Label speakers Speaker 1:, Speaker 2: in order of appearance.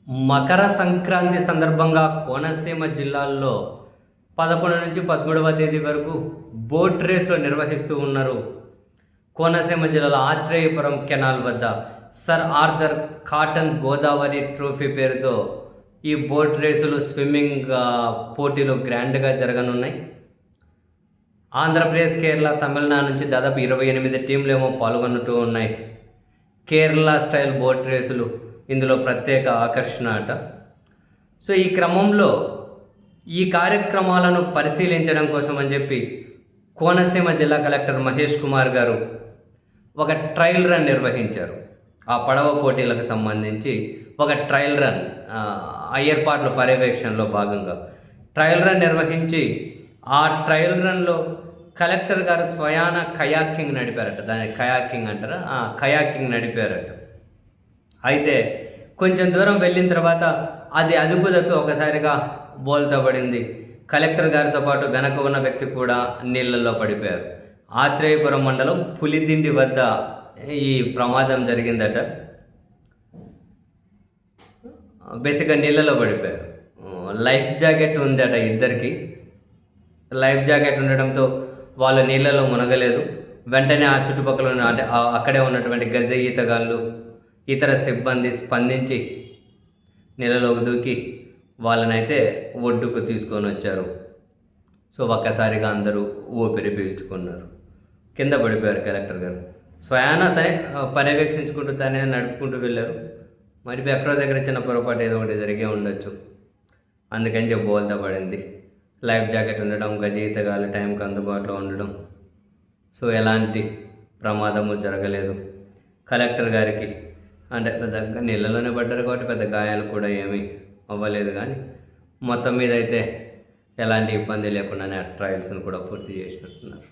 Speaker 1: మకర సంక్రాంతి సందర్భంగా కోనసీమ జిల్లాల్లో 11 నుంచి 13వ తేదీ వరకు బోట్ రేసులు నిర్వహిస్తూ ఉన్నారు. కోనసీమ జిల్లాలో ఆత్రేయపురం కెనాల్ వద్ద sir Arthur cotton Godavari trophy పేరుతో ఈ బోట్ రేసులు స్విమ్మింగ్ పోటీలు గ్రాండ్గా జరగనున్నాయి. ఆంధ్రప్రదేశ్, కేరళ, తమిళనాడు నుంచి దాదాపు 28 టీంలు ఏమో పాల్గొంటూ ఉన్నాయి. కేరళ స్టైల్ బోట్ రేసులు ఇందులో ప్రత్యేక ఆకర్షణ అట. సో ఈ క్రమంలో ఈ కార్యక్రమాలను పరిశీలించడం కోసం అని చెప్పి కోనసీమ జిల్లా కలెక్టర్ మహేష్ కుమార్ గారు ఒక ట్రయల్ రన్ నిర్వహించారు. ఆ పడవ పోటీలకు సంబంధించి ఒక ట్రయల్ రన్ ఏర్పాట్ల పర్యవేక్షణలో భాగంగా ట్రయల్ రన్ నిర్వహించి ఆ ట్రయల్ రన్లో కలెక్టర్ గారు స్వయాన కయాకింగ్ నడిపారట. దాన్ని కయాకింగ్ అంటారా? కయాకింగ్ నడిపారట. అయితే కొంచెం దూరం వెళ్ళిన తర్వాత అది అదుపు తప్పి ఒకసారిగా బోల్తా పడింది. కలెక్టర్ గారితో పాటు వెనక ఉన్న వ్యక్తి కూడా నీళ్ళల్లో పడిపోయారు. ఆత్రేయపురం మండలం పులిదిండి వద్ద ఈ ప్రమాదం జరిగిందట. బేసిక్గా నీళ్ళలో పడిపోయారు. లైఫ్ జాకెట్ ఉందట ఇద్దరికి. లైఫ్ జాకెట్ ఉండడంతో వాళ్ళు నీళ్ళలో మునగలేదు. వెంటనే ఆ చుట్టుపక్కల అంటే అక్కడే ఉన్నటువంటి గజ ఈతగాళ్ళు, ఇతర సిబ్బంది స్పందించి నీళ్ళలోకి దూకి వాళ్ళనైతే ఒడ్డుకు తీసుకొని వచ్చారు. సో ఒక్కసారిగా అందరూ ఊపిరి పీల్చుకున్నారు. కింద పడిపోయారు కలెక్టర్ గారు. స్వయాన తనే పర్యవేక్షించుకుంటూ తనే నడుపుకుంటూ వెళ్ళారు. మరి ఎక్కడో దగ్గర చిన్న పొరపాటు ఏదో ఒకటి జరిగే ఉండొచ్చు. అందుకని చెప్పి బోల్తా పడింది. లైఫ్ జాకెట్ ఉండడం, గజ ఈతగాళ్ళు టైంకి అందుబాటులో ఉండడం. సో ఎలాంటి ప్రమాదము జరగలేదు. కలెక్టర్ గారికి అంటే పెద్ద నీళ్ళలోనే పడ్డారు కాబట్టి పెద్ద గాయాలు కూడా ఏమీ అవ్వలేదు. కానీ మొత్తం మీద అయితే ఎలాంటి ఇబ్బంది లేకుండానే ట్రయల్స్ని కూడా పూర్తి చేసినట్టున్నారు.